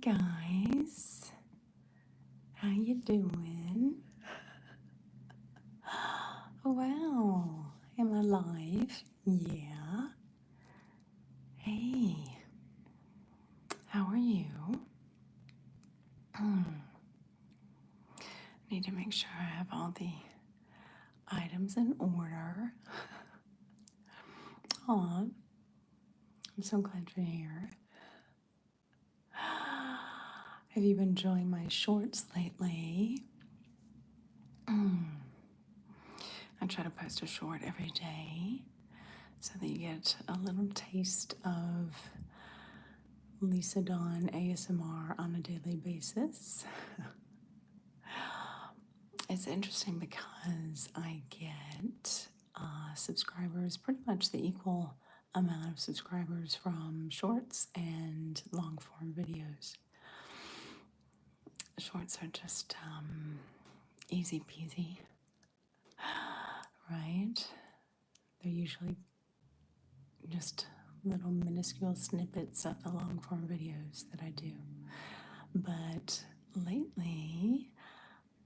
guys, how you doing? Oh, wow, am I live? Yeah. Hey, how are you? Need to make sure I have all the items in order. Aw, I'm so glad you're here. Have you been enjoying my shorts lately? I try to post a short every day so that you get a little taste of LisaDawnASMR on a daily basis. It's interesting because I get subscribers, pretty much the equal amount of subscribers from shorts and long form videos. Shorts are just easy peasy, right? They're usually just little minuscule snippets of the long form videos that I do. But lately,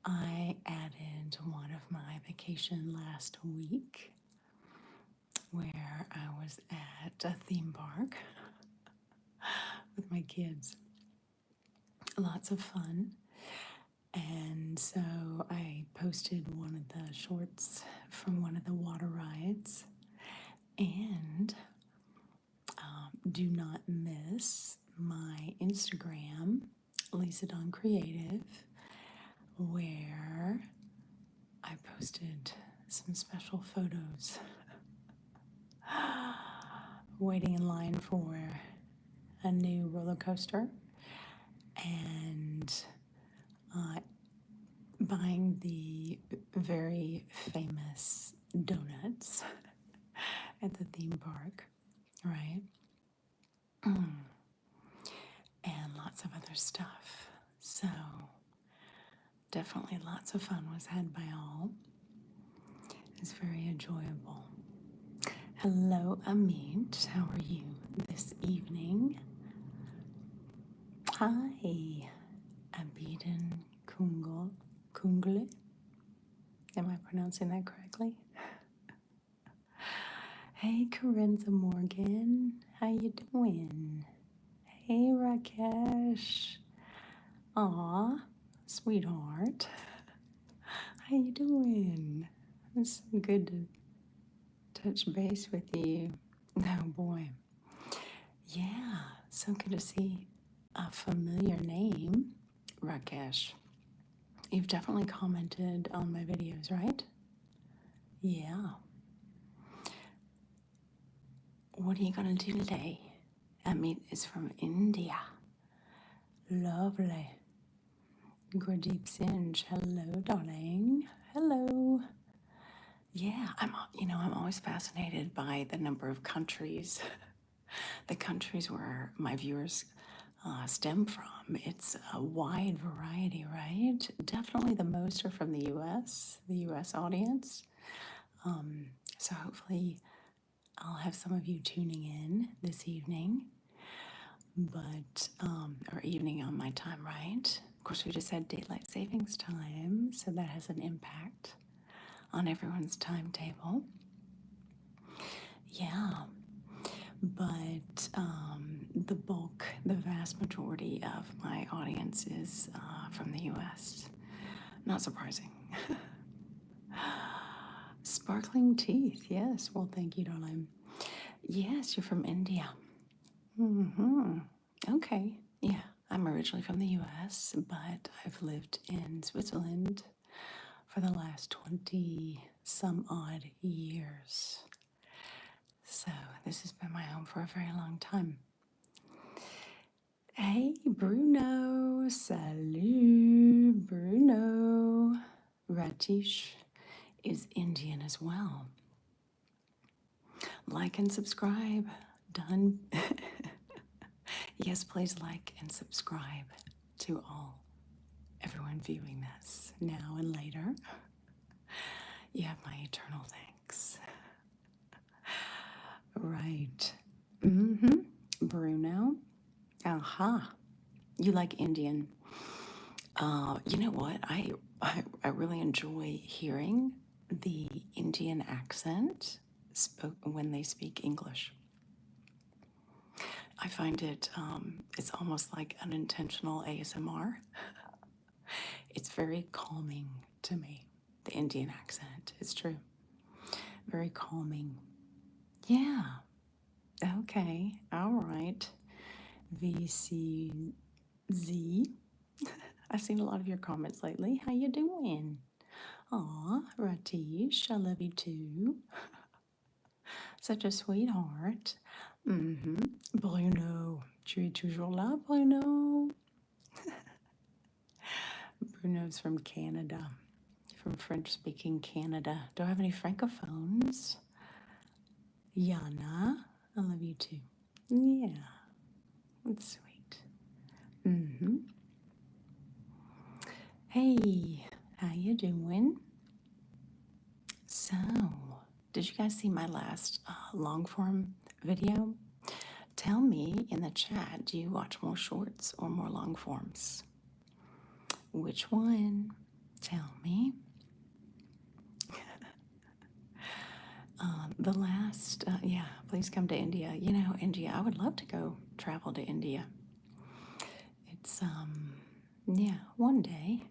I added one of my vacation last week where I was at a theme park with my kids. Lots of fun. And so I posted one of the shorts from one of the water rides. And do not miss my Instagram, Lisa Dawn Creative, where I posted some special photos. Waiting in line for a new roller coaster and buying the very famous donuts at the theme park, right? And lots of other stuff. So definitely lots of fun was had by all. It's very enjoyable. Hello, Amit. How are you this evening? Hi, Abiden Kungle. Am I pronouncing that correctly? Hey, Corinza Morgan. How you doing? Hey, Rakesh. Aw, sweetheart. How you doing? It's good to touch base with you. Oh, boy. Yeah, so good to see a familiar name, Rakesh. You've definitely commented on my videos, right? Yeah. What are you gonna do today? Amit is from India. Lovely. Gurdeep Singh, hello, darling. Hello. Yeah, I'm always fascinated by the number of countries, the countries where my viewers stem from. It's a wide variety, right? Definitely the most are from the U.S. audience. So hopefully I'll have some of you tuning in this evening, or evening on my time, right? Of course, we just had daylight savings time, so that has an impact on everyone's timetable. Yeah, but the vast majority of my audience is from the U.S. Not surprising. Sparkling teeth, yes. Well, thank you, darling. Yes, you're from India. Okay, yeah. I'm originally from the U.S., but I've lived in Switzerland for the last 20-some odd years. So this has been my home for a very long time. Hey, Bruno. Salut, Bruno. Ratish is Indian as well. Like and subscribe. Done. Yes, please like and subscribe to everyone viewing this now and later. You have my eternal thanks. Right. Bruno. Aha. You like Indian. You know what? I really enjoy hearing the Indian accent spoke when they speak English. I find it's almost like unintentional ASMR. It's very calming to me, the Indian accent. It's true. Very calming. Yeah. Okay. All right. VCZ. I've seen a lot of your comments lately. How you doing? Aw, Ratish, I love you too. Such a sweetheart. Bruno, tu es toujours là, Bruno? Bruno's from Canada, from French-speaking Canada. Do I have any francophones? Yana, I love you too. Yeah, that's sweet. Hey, how you doing? So, did you guys see my last long form video? Tell me in the chat, do you watch more shorts or more long forms? Which one? Tell me. The last, yeah, please come to India. You know, India, I would love to go travel to India. It's, yeah, one day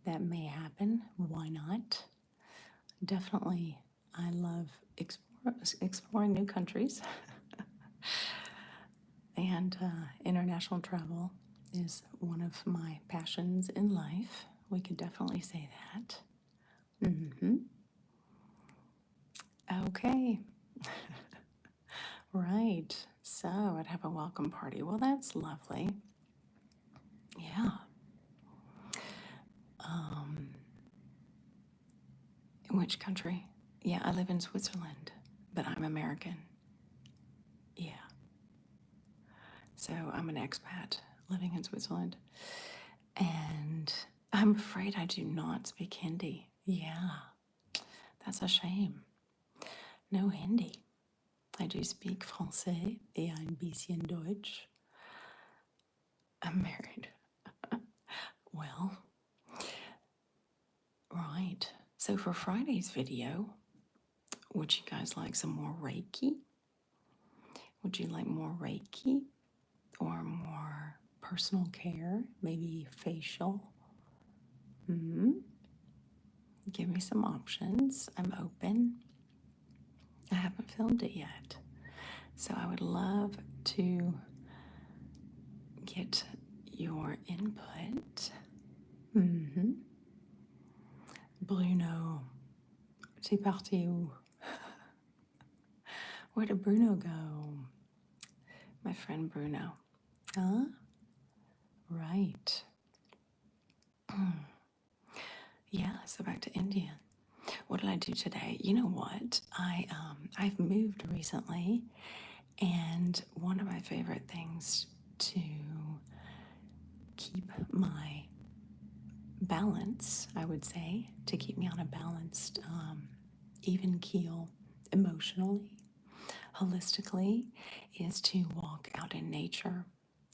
that may happen. Why not? Definitely, I love exploring new countries. And international travel is one of my passions in life. We could definitely say that. Okay. Right. So I'd have a welcome party. Well, that's lovely. Yeah. In which country? Yeah, I live in Switzerland, but I'm American. Yeah. So I'm an expat living in Switzerland. And I'm afraid I do not speak Hindi. Yeah. That's a shame. No Hindi. I do speak Français et ein bisschen Deutsch. I'm married. Well, right. So for Friday's video, would you guys like some more Reiki? Would you like more Reiki or more personal care? Maybe facial? Give me some options. I'm open. I haven't filmed it yet. So I would love to get your input. Bruno, tu es parti où? Where did Bruno go? My friend Bruno. Huh? Right. Yeah, so back to India. What did I do today? You know what? I've moved recently, and one of my favorite things to keep my balance, I would say, to keep me on a balanced, even keel emotionally, holistically, is to walk out in nature.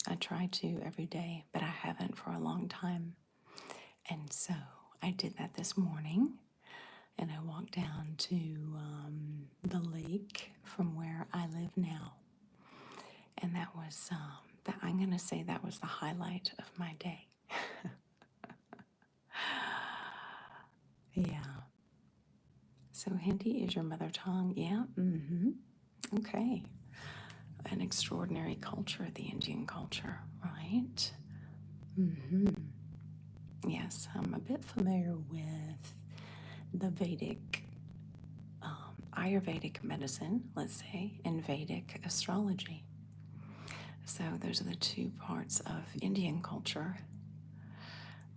I try to every day, but I haven't for a long time. And so I did that this morning, and I walked down to the lake from where I live now. And that was, I'm going to say that was the highlight of my day. Yeah. So Hindi is your mother tongue? Yeah? Okay. An extraordinary culture, the Indian culture, right? Yes, I'm a bit familiar with the Vedic, Ayurvedic medicine, let's say, and Vedic astrology. So those are the two parts of Indian culture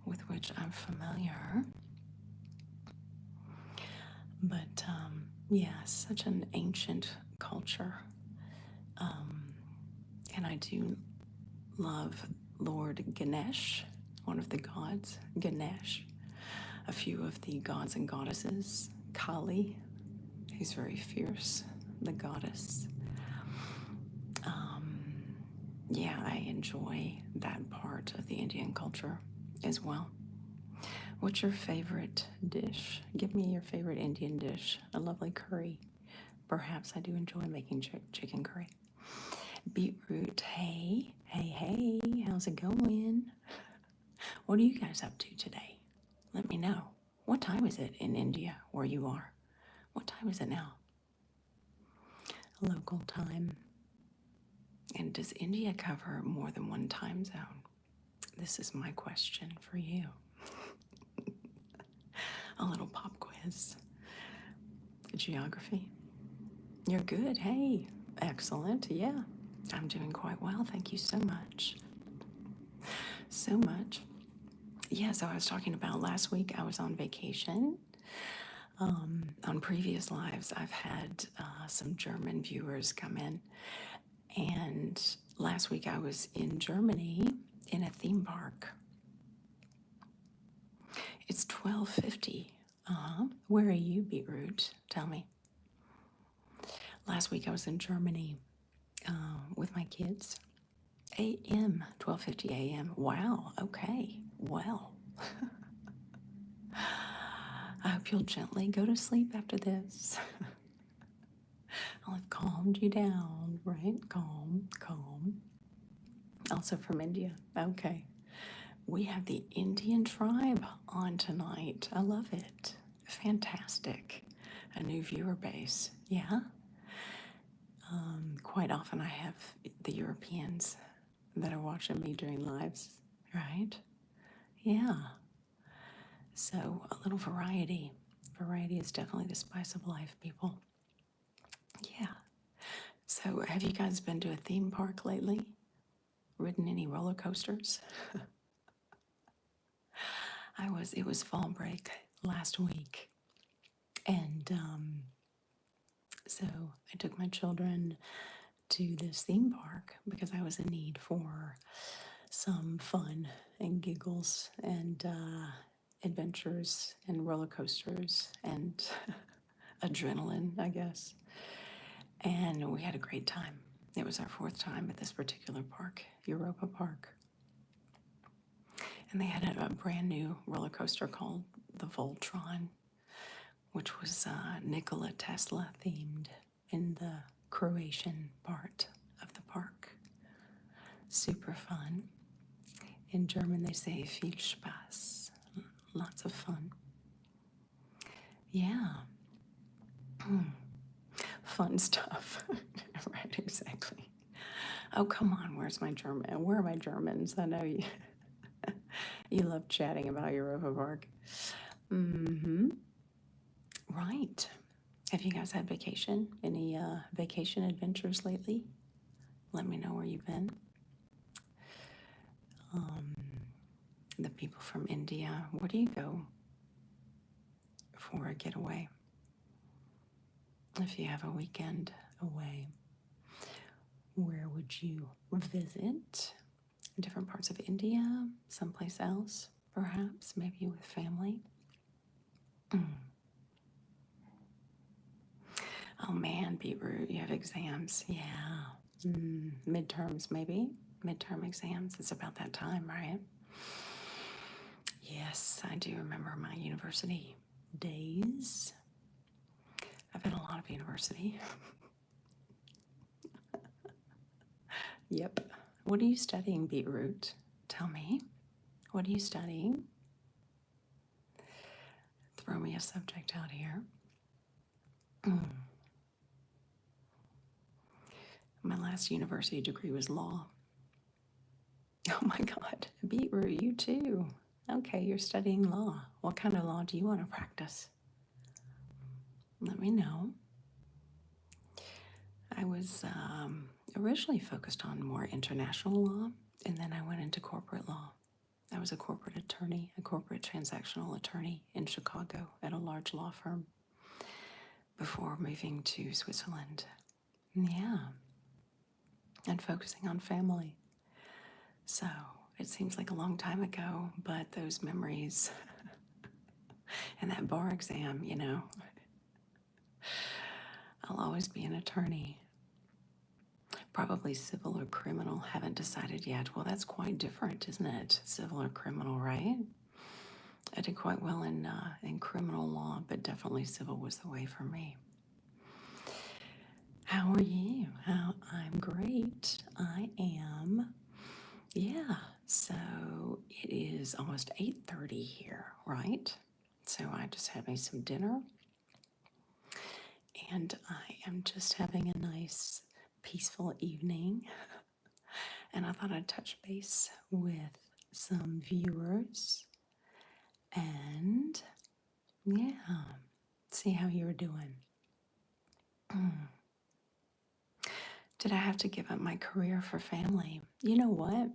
with which I'm familiar. But yeah, such an ancient culture. And I do love Lord Ganesh, one of the gods, Ganesh, a few of the gods and goddesses, Kali, who's very fierce, the goddess. Yeah, I enjoy that part of the Indian culture as well. What's your favorite dish? Give me your favorite Indian dish. A lovely curry. Perhaps I do enjoy making chicken curry. Beetroot. Hey, hey, hey. How's it going? What are you guys up to today? Let me know. What time is it in India where you are? What time is it now? Local time. And does India cover more than one time zone? This is my question for you. A little pop quiz. Geography. You're good. Hey, excellent. Yeah, I'm doing quite well. Thank you so much. So much. Yeah, so I was talking about last week I was on vacation. On previous lives, I've had some German viewers come in. And last week I was in Germany in a theme park. It's 12:50. Where are you, Beetroot? Tell me. Last week I was in Germany with my kids. A.M. 12:50 a.m. Wow. Okay. Well, I hope you'll gently go to sleep after this. I'll have calmed you down, right? Calm, calm. Also from India. Okay. We have the Indian tribe on tonight. I love it. Fantastic. A new viewer base. Yeah. Quite often I have the Europeans that are watching me during lives, right? Yeah. So a little variety. Variety is definitely the spice of life, people. Yeah. So have you guys been to a theme park lately? Ridden any roller coasters? It was fall break last week. And so I took my children to this theme park because I was in need for some fun and giggles and adventures and roller coasters and adrenaline, I guess. And we had a great time. It was our fourth time at this particular park, Europa Park. And they had a brand new roller coaster called the Voltron, which was Nikola Tesla themed in the Croatian part of the park. Super fun. In German, they say viel Spaß. Lots of fun. Yeah. Fun stuff. Right, exactly. Oh, come on. Where's my German? Where are my Germans? I know you. You love chatting about Europa Park. Right. Have you guys had vacation? Any vacation adventures lately? Let me know where you've been. The people from India, where do you go for a getaway? If you have a weekend away, where would you visit? Different parts of India, someplace else, perhaps, maybe with family. Oh man, Beetroot, you have exams. Yeah. Midterms, maybe. Midterm exams. It's about that time, right? Yes, I do remember my university days. I've been a lot of university. Yep. What are you studying, Beetroot? Tell me. What are you studying? Throw me a subject out here. My last university degree was law. Oh my God. Beetroot, you too. Okay, you're studying law. What kind of law do you want to practice? Let me know. I was originally focused on more international law, and then I went into corporate law. I was a corporate attorney, a corporate transactional attorney in Chicago at a large law firm before moving to Switzerland. Yeah, and focusing on family. So it seems like a long time ago, but those memories and that bar exam, you know, I'll always be an attorney. Probably civil or criminal. Haven't decided yet. Well, that's quite different, isn't it? Civil or criminal, right? I did quite well in criminal law, but definitely civil was the way for me. How are you? I'm great. I am. Yeah. So it is almost 8:30 here, right? So I just had me some dinner, and I am just having a nice, peaceful evening. And I thought I'd touch base with some viewers and, yeah, see how you're doing. Did I have to give up my career for family? You know what?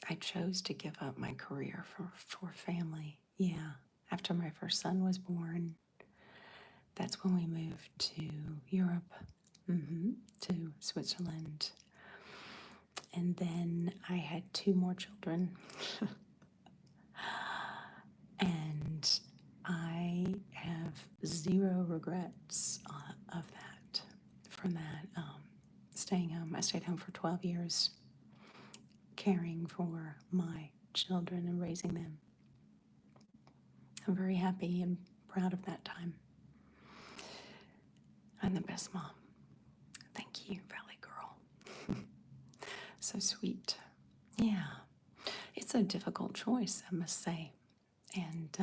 I chose to give up my career for family. Yeah. After my first son was born, that's when we moved to Europe, to Switzerland. And then I had 2 more children. And I have 0 regrets of that, from that, staying home. I stayed home for 12 years, caring for my children and raising them. I'm very happy and proud of that time. I'm the best mom. Thank you, Valley Girl. So sweet. Yeah. It's a difficult choice, I must say. And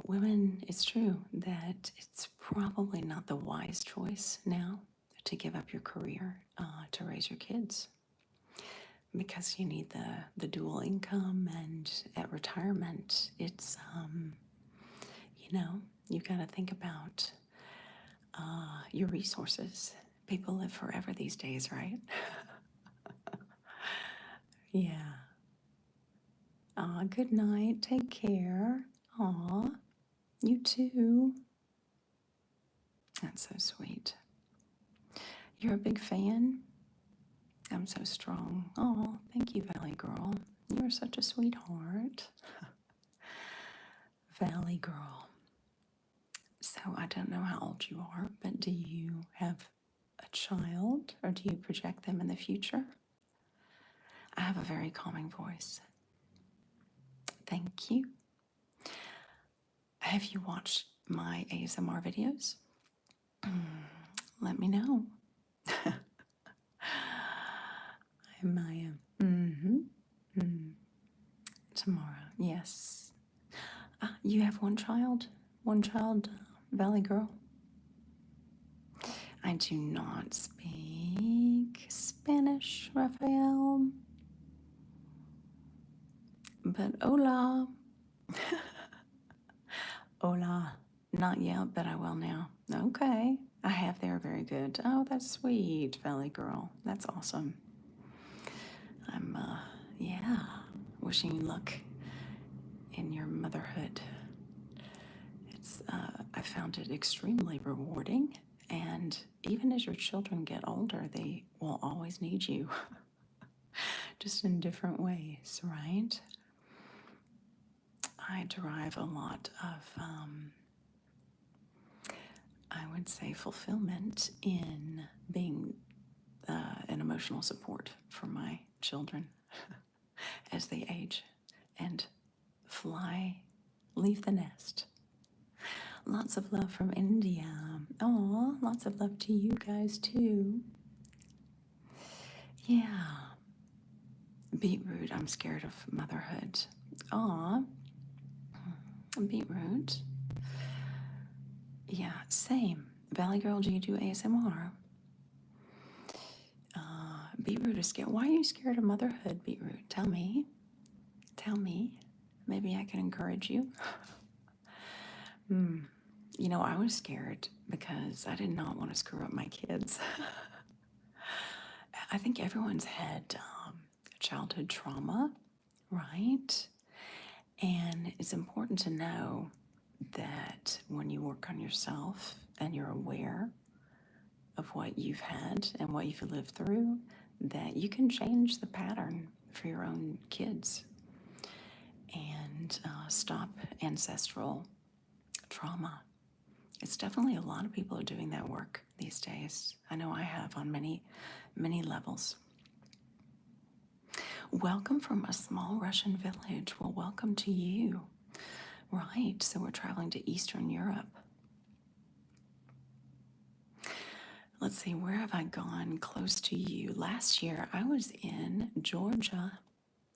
women, it's true that it's probably not the wise choice now to give up your career to raise your kids, because you need the dual income, and at retirement, it's, you've got to think about your resources. People live forever these days, right? Yeah. Good night. Take care. Aw, you too. That's so sweet. You're a big fan? I'm so strong. Oh, thank you, Valley Girl. You're such a sweetheart. Valley Girl. So I don't know how old you are, but do you have a child, or do you project them in the future? I have a very calming voice. Thank you. Have you watched my ASMR videos? Let me know. I'm Maya. Tomorrow, yes. You have one child? One child, Valley Girl? I do not speak Spanish, Raphael. But hola. Hola. Not yet, but I will now. Okay. I have there. Very good. Oh, that's sweet, Valley Girl. That's awesome. I'm, yeah, wishing you luck in your motherhood. It's, I found it extremely rewarding. And even as your children get older, they will always need you. Just in different ways, right? I derive a lot of, I would say, fulfillment in being an emotional support for my children as they age and leave the nest. Lots of love from India. Oh, lots of love to you guys too. Yeah. Beetroot, I'm scared of motherhood. Aw. Beetroot. Yeah, same. Valley Girl, do you do ASMR? Beetroot is scared. Why are you scared of motherhood, Beetroot? Tell me. Tell me. Maybe I can encourage you. You know, I was scared because I did not want to screw up my kids. I think everyone's had childhood trauma, right? And it's important to know that when you work on yourself and you're aware of what you've had and what you've lived through, that you can change the pattern for your own kids and stop ancestral trauma. It's definitely, a lot of people are doing that work these days. I know I have on many, many levels. Welcome from a small Russian village. Well, welcome to you. Right, so we're traveling to Eastern Europe. Let's see, where have I gone close to you? Last year, I was in Georgia,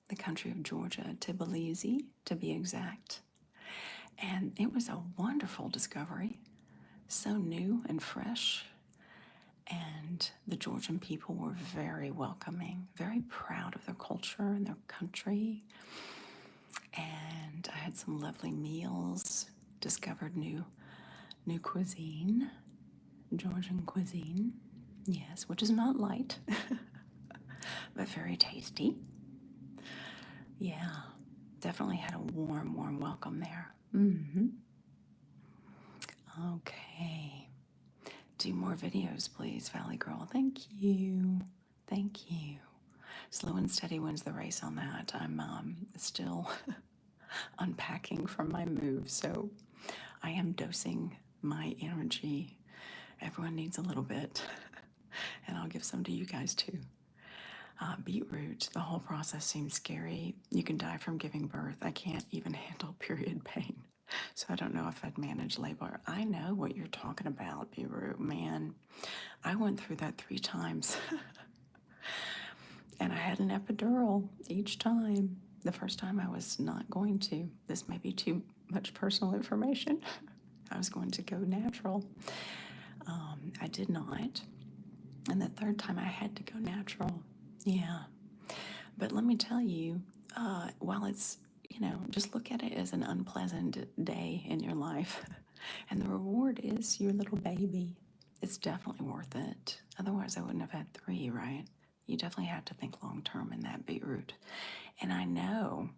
the country of Georgia, Tbilisi, to be exact. And it was a wonderful discovery, so new and fresh. And the Georgian people were very welcoming, very proud of their culture and their country. And I had some lovely meals, discovered new cuisine, Georgian cuisine, yes, which is not light, but very tasty. Yeah, definitely had a warm, warm welcome there. Okay. Do more videos, please, Valley Girl. Thank you. Thank you. Slow and steady wins the race on that. I'm still unpacking from my move, so I am dosing my energy. Everyone needs a little bit, and I'll give some to you guys too. Beetroot, the whole process seems scary. You can die from giving birth. I can't even handle period pain, so I don't know if I'd manage labor. I know what you're talking about, beetroot, man. I went through that 3 times, and I had an epidural each time. The first time I was not going to. This may be too much personal information. I was going to go natural. I did not. And the 3rd time I had to go natural. Yeah. But let me tell you, while it's, just look at it as an unpleasant day in your life, and the reward is your little baby, it's definitely worth it. Otherwise, I wouldn't have had 3, right? You definitely have to think long term in that beetroot. And I know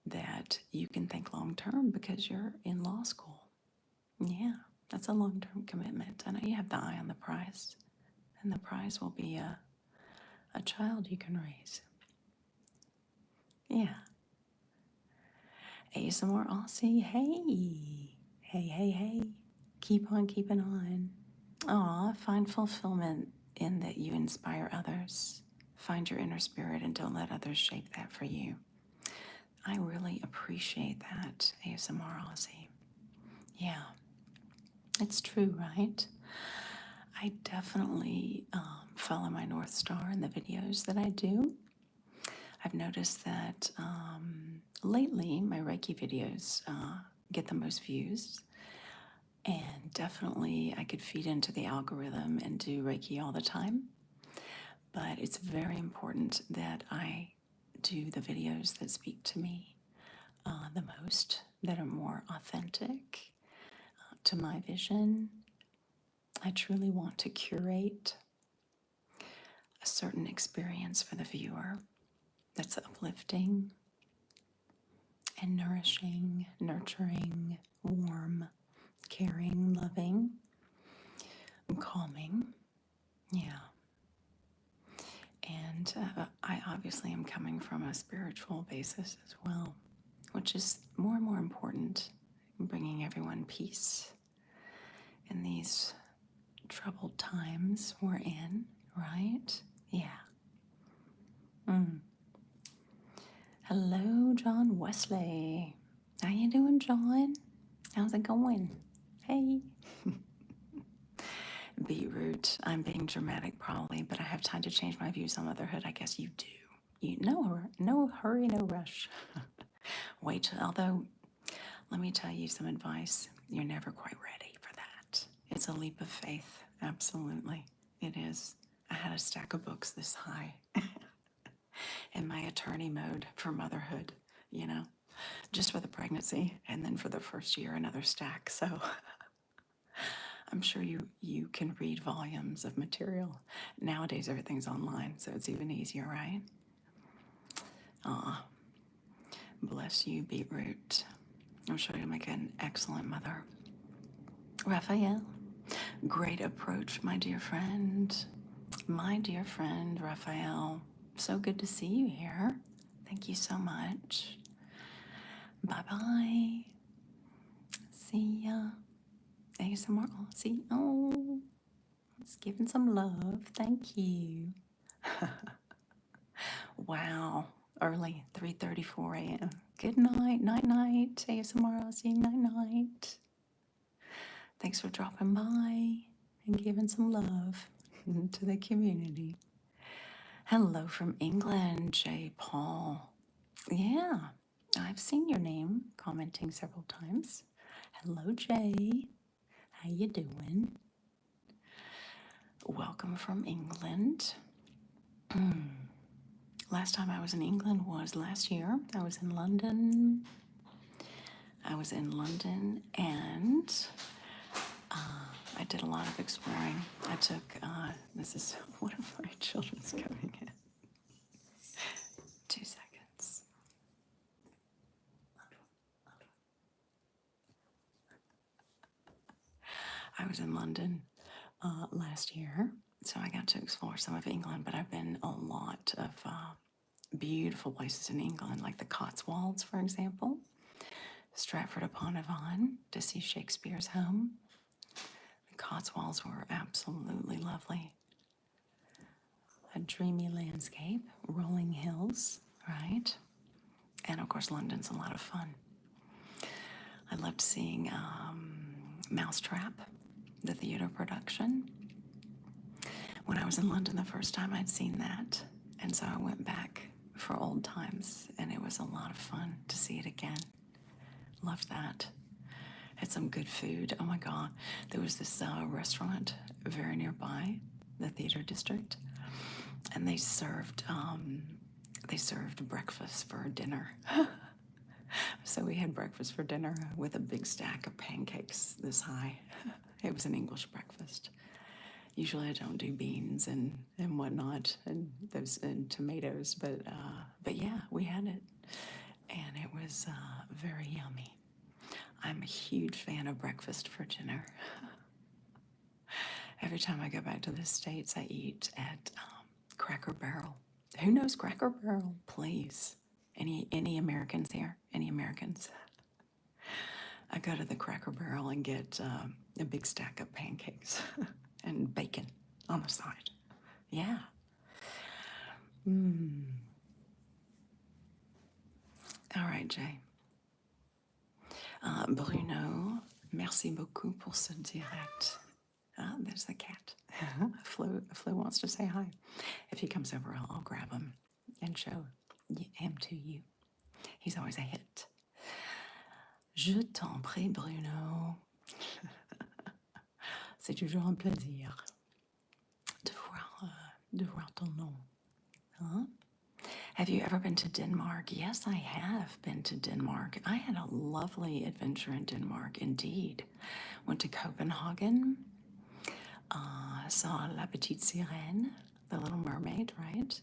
that you can think long term because you're in law school. Yeah, that's a long term commitment. I know you have the eye on the prize, and the prize will be a child you can raise. Yeah. ASMR Aussie, hey. Hey, hey, hey. Keep on keeping on. Aw, find fulfillment in that you inspire others. Find your inner spirit and don't let others shape that for you. I really appreciate that, ASMR Aussie. Yeah, it's true, right? I definitely follow my North Star in the videos that I do. I've noticed that lately my Reiki videos get the most views, and definitely I could feed into the algorithm and do Reiki all the time. But it's very important that I do the videos that speak to me the most, that are more authentic to my vision. I truly want to curate a certain experience for the viewer that's uplifting and nourishing, nurturing, warm, caring, loving, calming. Yeah. And I obviously am coming from a spiritual basis as well, which is more and more important in bringing everyone peace in these troubled times we're in, right? Yeah. Hello, John Wesley. How you doing, John? How's it going? Hey. Beetroot. I'm being dramatic probably, but I have time to change my views on motherhood. I guess you do. No hurry, no rush. Wait, although, let me tell you some advice. You're never quite ready for that. It's a leap of faith. Absolutely. It is. I had a stack of books this high in my attorney mode for motherhood, just for the pregnancy, and then for the first year, another stack. So I'm sure you can read volumes of material. Nowadays, everything's online, so it's even easier, right? Aw, bless you, Beetroot. I'm sure you'll make an excellent mother. Raphael, great approach, my dear friend. My dear friend, Raphael. So good to see you here. Thank you so much. Bye-bye. See ya. ASMR Aussie. Oh, Just giving some love. Thank you. Wow. Early, 3:34 a.m. Good night, night, night. ASMR, I'll see you night, night. Thanks for dropping by and giving some love to the community. Hello from England, J. Paul. Yeah, I've seen your name commenting several times. Hello, Jay. How you doing? Welcome from England. Last time I was in England was last year. I was in London. And I did a lot of exploring. I took, this is one of my children's coming in. 2 seconds. I was in London last year, so I got to explore some of England, but I've been a lot of beautiful places in England, like the Cotswolds, for example, Stratford upon Avon to see Shakespeare's home. The Cotswolds were absolutely lovely. A dreamy landscape, rolling hills, right? And of course, London's a lot of fun. I loved seeing Mousetrap, the theater production. When I was in London the first time, I'd seen that. And so I went back for old times, and it was a lot of fun to see it again. Loved that. Had some good food. Oh my God. There was this restaurant very nearby, the theater district, and they served breakfast for dinner. So we had breakfast for dinner with a big stack of pancakes this high. It was an English breakfast. Usually I don't do beans and whatnot and tomatoes, but yeah, we had it, and it was very yummy. I'm a huge fan of breakfast for dinner. Every time I go back to the States, I eat at Cracker Barrel. Who knows Cracker Barrel? Please. Any Americans here? Any Americans? I go to the Cracker Barrel and get a big stack of pancakes and bacon on the side. Yeah. All right, Jay. Bruno, merci beaucoup pour ce direct. There's the cat. Flo wants to say hi. If he comes over, I'll grab him and show him to you. He's always a hit. Je t'en prie, Bruno. C'est toujours un plaisir de voir ton nom. Huh? Have you ever been to Denmark? Yes, I have been to Denmark. I had a lovely adventure in Denmark, indeed. Went to Copenhagen, saw La Petite Sirène, the Little Mermaid, right?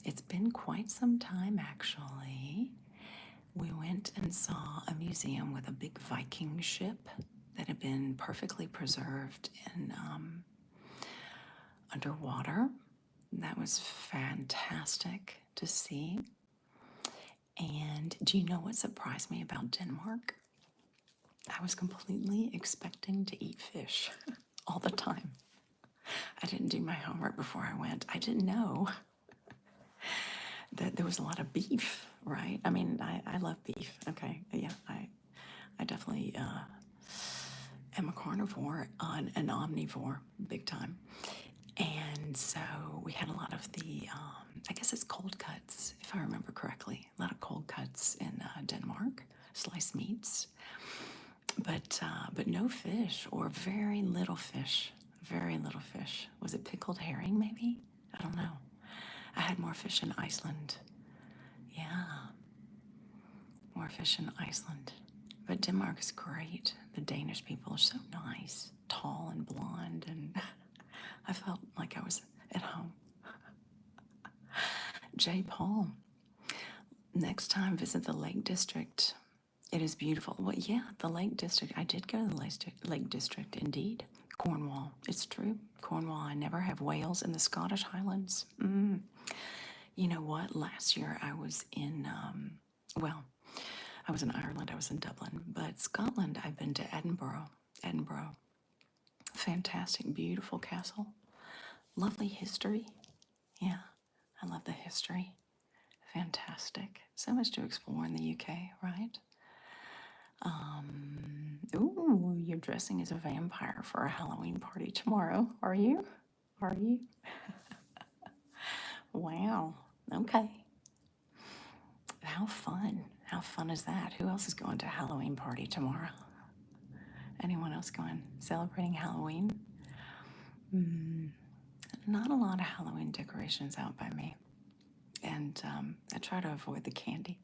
It's been quite some time, actually. We went and saw a museum with a big Viking ship that had been perfectly preserved in underwater. That was fantastic to see. And do you know what surprised me about Denmark? I was completely expecting to eat fish all the time. I didn't do my homework before I went. I didn't know that there was a lot of beef, right? I mean, I love beef. Okay, yeah, I definitely am a carnivore, an omnivore, big time. And so we had a lot of the, I guess it's cold cuts, if I remember correctly. A lot of cold cuts in Denmark, sliced meats, but no fish, or very little fish. Very little fish. Was it pickled herring, maybe? I don't know. I had more fish in Iceland. Yeah, more fish in Iceland. But Denmark is great. The Danish people are so nice, tall and blonde, and I felt like I was at home. J. Paul, next time visit the Lake District. It is beautiful. Well, yeah, the Lake District. I did go to the Lake District, indeed. Cornwall. It's true. Cornwall. I never have Wales in the Scottish Highlands. You know what? Last year I was in, I was in Ireland. I was in Dublin. But Scotland, I've been to Edinburgh. Fantastic, beautiful castle. Lovely history. Yeah, I love the history. Fantastic. So much to explore in the UK, right? Ooh, you're dressing as a vampire for a Halloween party tomorrow. Are you? Are you? Wow. Okay. How fun. How fun is that? Who else is going to a Halloween party tomorrow? Anyone else going celebrating Halloween? Not a lot of Halloween decorations out by me. And I try to avoid the candy.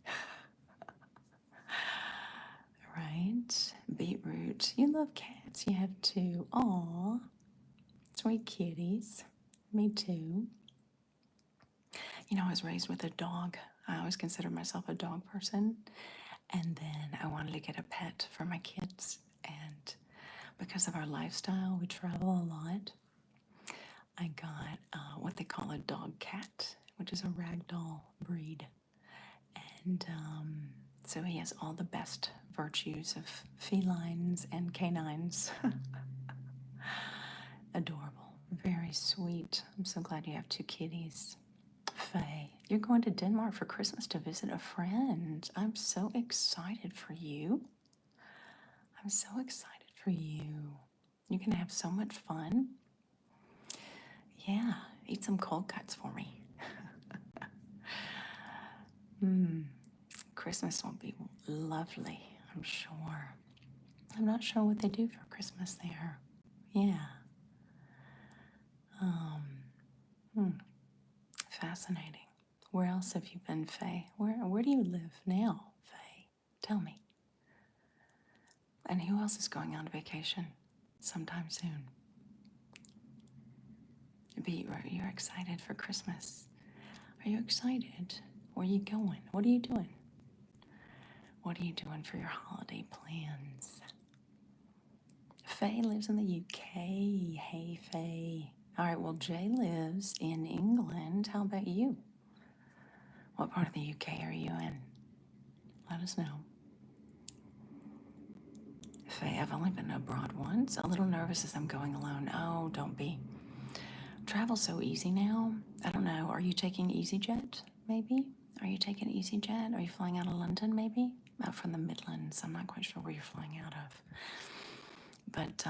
Right? Beetroot. You love cats. You have two. Aw. Sweet kitties. Me too. You know, I was raised with a dog. I always considered myself a dog person. And then I wanted to get a pet for my kids. And because of our lifestyle, we travel a lot. I got what they call a dog cat, which is a ragdoll breed. And so he has all the best virtues of felines and canines. Adorable. Very sweet. I'm so glad you have two kitties. Faye, you're going to Denmark for Christmas to visit a friend. I'm so excited for you. I'm so excited for you. You're going to have so much fun. Yeah, eat some cold cuts for me. Christmas will be lovely, I'm sure. I'm not sure what they do for Christmas there. Yeah. Fascinating. Where else have you been, Faye? Where do you live now, Faye? Tell me. And who else is going on vacation sometime soon? Beetroot, you're excited for Christmas. Are you excited? Where are you going? What are you doing? What are you doing for your holiday plans? Faye lives in the UK. Hey, Faye. All right, well, Jay lives in England. How about you? What part of the UK are you in? Let us know. Faye, I've only been abroad once. A little nervous as I'm going alone. Oh, don't be. Travel's so easy now. I don't know. Are you taking EasyJet, maybe? Are you taking EasyJet? Are you flying out of London, maybe? Out from the Midlands. I'm not quite sure where you're flying out of. But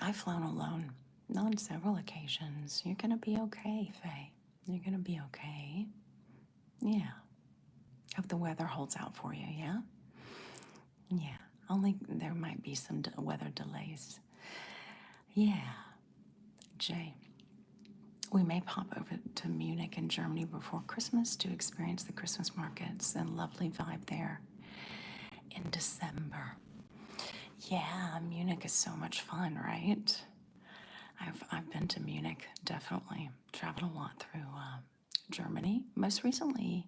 I've flown alone on several occasions. You're going to be okay, Faye. You're going to be okay. Yeah. Hope the weather holds out for you, yeah? Yeah. Only there might be some weather delays. Yeah. Jay, we may pop over to Munich in Germany before Christmas to experience the Christmas markets and lovely vibe there in December. Yeah, Munich is so much fun, right? I've been to Munich, definitely. Traveled a lot through Germany. Most recently,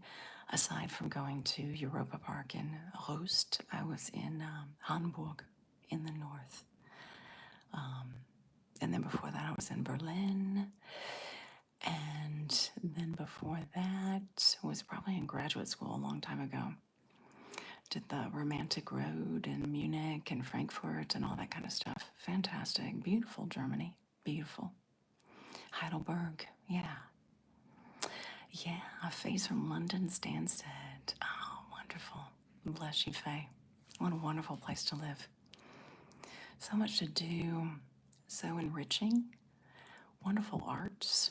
aside from going to Europa Park in Rust, I was in Hamburg in the north. And then before that, I was in Berlin. And then before that was probably in graduate school a long time ago. Did the Romantic Road in Munich and Frankfurt and all that kind of stuff. Fantastic. Beautiful Germany. Beautiful. Heidelberg. Yeah. Yeah. Faye's from London, Stansted. Oh, wonderful. Bless you, Faye. What a wonderful place to live. So much to do. So enriching. Wonderful arts.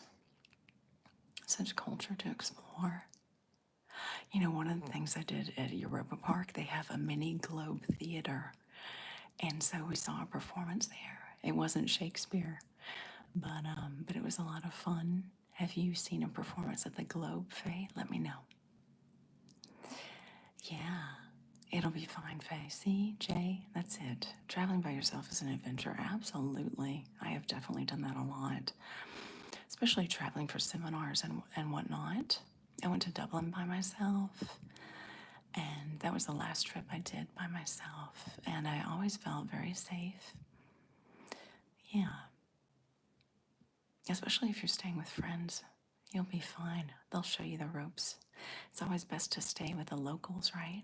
Such culture to explore. You know, one of the things I did at Europa Park, they have a mini Globe Theater. And so we saw a performance there. It wasn't Shakespeare, but it was a lot of fun. Have you seen a performance at the Globe, Faye? Let me know. Yeah, it'll be fine, Faye. See, Jay, that's it. Traveling by yourself is an adventure. Absolutely. I have definitely done that a lot, especially traveling for seminars and whatnot. I went to Dublin by myself, and that was the last trip I did by myself, and I always felt very safe. Yeah. Especially if you're staying with friends, you'll be fine. They'll show you the ropes. It's always best to stay with the locals, right?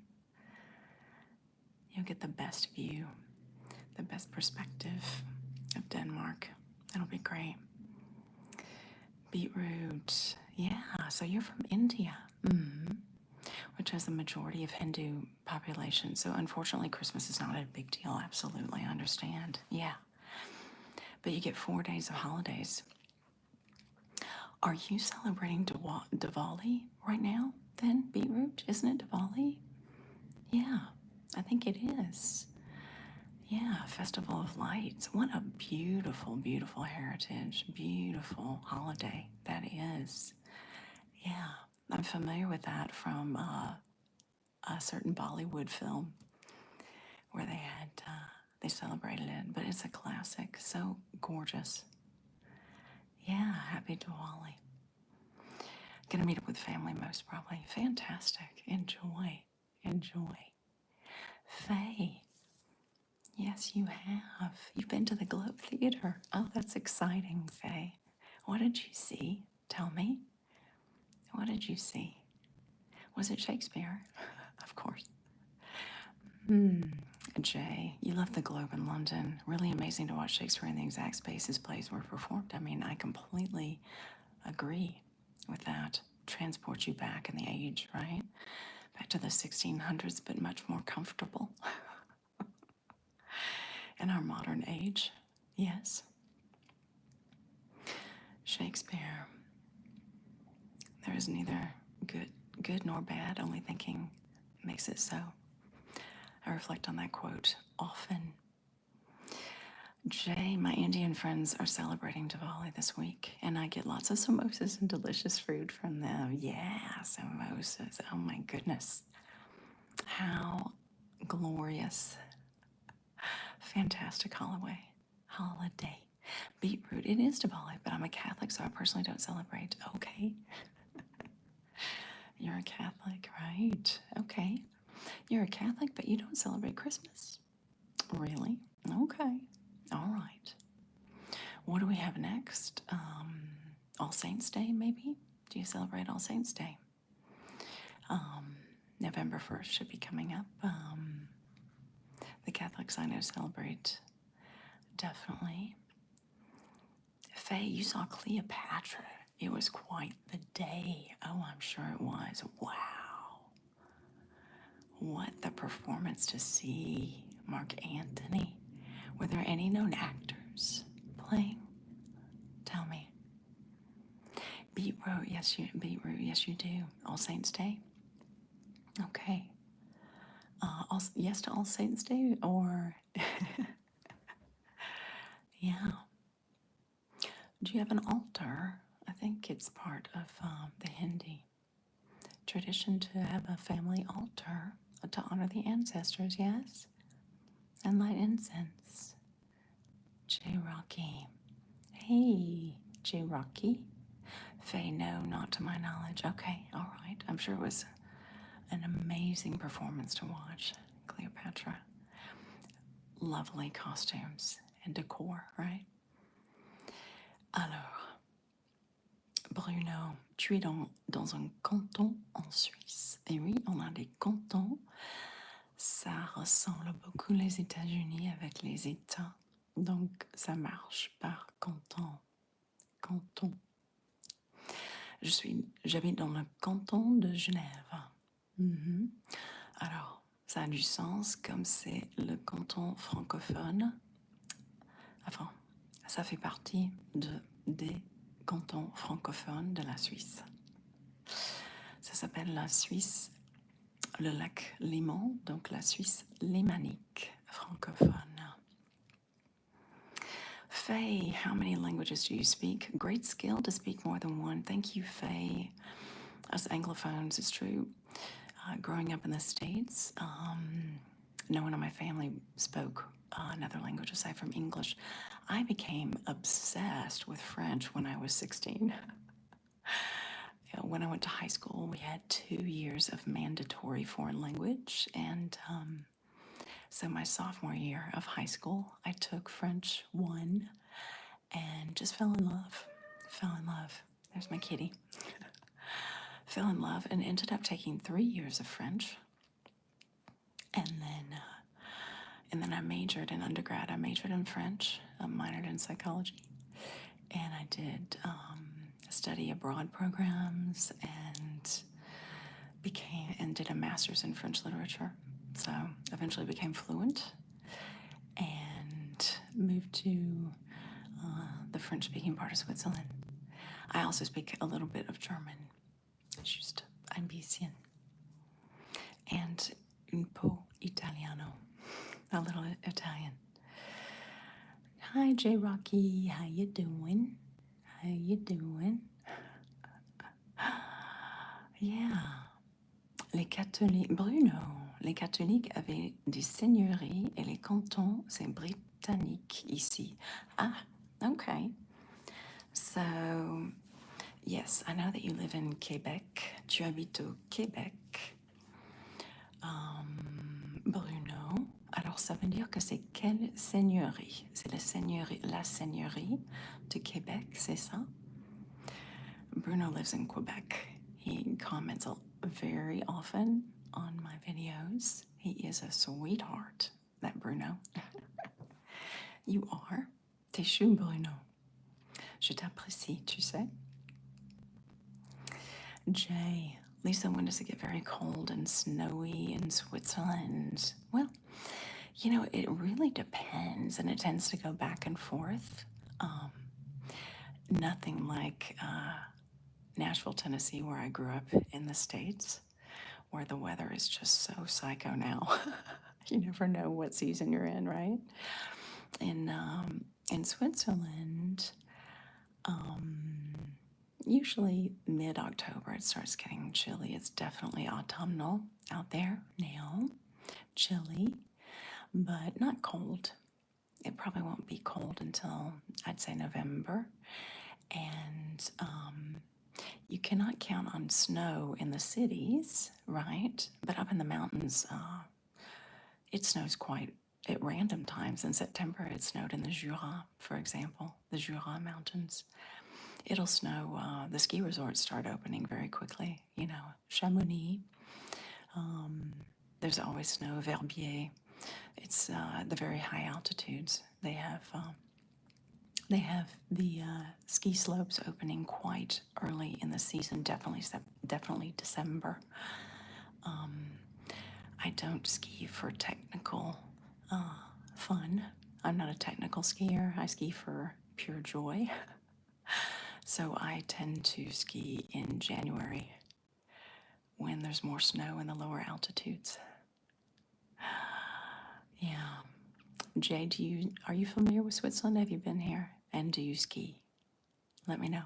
You'll get the best view, the best perspective of Denmark. That'll be great. Beetroot. Yeah, so you're from India, which has the majority of Hindu population. So unfortunately, Christmas is not a big deal. Absolutely, I understand. Yeah. But you get 4 days of holidays. Are you celebrating Diwali right now then, Beetroot? Isn't it Diwali? Yeah, I think it is. Yeah, Festival of Lights. What a beautiful, beautiful heritage. Beautiful holiday that is. Yeah, I'm familiar with that from a certain Bollywood film where they celebrated it, but it's a classic. So gorgeous. Yeah, happy Diwali. Gonna meet up with family most probably. Fantastic. Enjoy. Enjoy. Faye. Yes, you have. You've been to the Globe Theater. Oh, that's exciting, Faye. What did you see? Tell me. What did you see? Was it Shakespeare? Of course. Jay, you left the Globe in London. Really amazing to watch Shakespeare in the exact spaces plays were performed. I mean, I completely agree with that. Transport you back in the age, right? Back to the 1600s, but much more comfortable in our modern age. Yes. Shakespeare. There is neither good nor bad, only thinking makes it so. I reflect on that quote often. Jay, my Indian friends are celebrating Diwali this week, and I get lots of samosas and delicious food from them. Yeah, samosas. Oh my goodness. How glorious. Fantastic holiday. Beetroot. It is Diwali, but I'm a Catholic, so I personally don't celebrate. Okay. You're a Catholic, right? Okay. You're a Catholic, but you don't celebrate Christmas? Really? Okay. All right. What do we have next? All Saints Day, maybe? Do you celebrate All Saints Day? November 1st should be coming up. The Catholics I know celebrate, definitely. Faye, you saw Cleopatra. It was quite the day. Oh, I'm sure it was. Wow. What the performance to see. Mark Antony. Were there any known actors playing? Tell me. Beetroot, yes you do. All Saints Day? Okay. Yes to All Saints Day, or yeah. Do you have an altar? I think it's part of the Hindi tradition to have a family altar to honor the ancestors, yes? And light incense. J. Rocky. Hey, J. Rocky. Faye, no, not to my knowledge. Okay, all right. I'm sure it was an amazing performance to watch. Cleopatra. Lovely costumes and decor, right? Alors, Bruno, tu es dans un canton en Suisse. Et oui, on a des cantons. Ça ressemble beaucoup les États-Unis avec les États. Donc, ça marche par canton. Canton. J'habite dans le canton de Genève. Alors, ça a du sens comme c'est le canton francophone. Enfin, ça fait partie des cantons francophones de la Suisse. Ça s'appelle la Suisse, le lac Léman, donc la Suisse lémanique francophone. Faye, how many languages do you speak? Great skill to speak more than one. Thank you, Faye. Us Anglophones, it's true. Growing up in the States, no one in my family spoke another language aside from English. I became obsessed with French when I was 16. When I went to high school, we had 2 years of mandatory foreign language, and so my sophomore year of high school, I took French 1 and just fell in love. There's my kitty. Fell in love and ended up taking 3 years of French. And then I majored in undergrad. I majored in French, I minored in psychology. and I did study abroad programs and did a master's in French literature. So eventually became fluent and moved to the French-speaking part of Switzerland. I also speak a little bit of German, just ein bisschen, and un po' italiano, a little Italian. Hi, J. Rocky. How you doing? How you doing? Yeah. Les catholiques, Bruno, les catholiques avaient des seigneuries et les cantons, c'est britannique ici. Ah, okay. So, yes, I know that you live in Québec. Tu habites au Québec. Bruno, alors ça veut dire que c'est quelle seigneurie? C'est la seigneurie de Québec, c'est ça? Bruno lives in Quebec. He comments very often on my videos. He is a sweetheart, that Bruno. You are. T'es chou, Bruno. Je t'apprécie, tu sais. Jay, Lisa, when does it get very cold and snowy in Switzerland? Well, you know, it really depends, and it tends to go back and forth. Nothing like Nashville, Tennessee, where I grew up in the States, where the weather is just so psycho now. You never know what season you're in, right? In Switzerland, usually mid-October it starts getting chilly. It's definitely autumnal out there now. Chilly, but not cold. It probably won't be cold until, I'd say, November. And you cannot count on snow in the cities, right? But up in the mountains, it snows quite at random times. In September, it snowed in the Jura, for example, the Jura Mountains. It'll snow, the ski resorts start opening very quickly. You know, Chamonix, there's always snow, Verbier. It's the very high altitudes. They have the ski slopes opening quite early in the season, definitely December. I don't ski for technical fun. I'm not a technical skier. I ski for pure joy. So I tend to ski in January when there's more snow in the lower altitudes. Yeah. Jay, are you familiar with Switzerland? Have you been here? And do you ski? Let me know.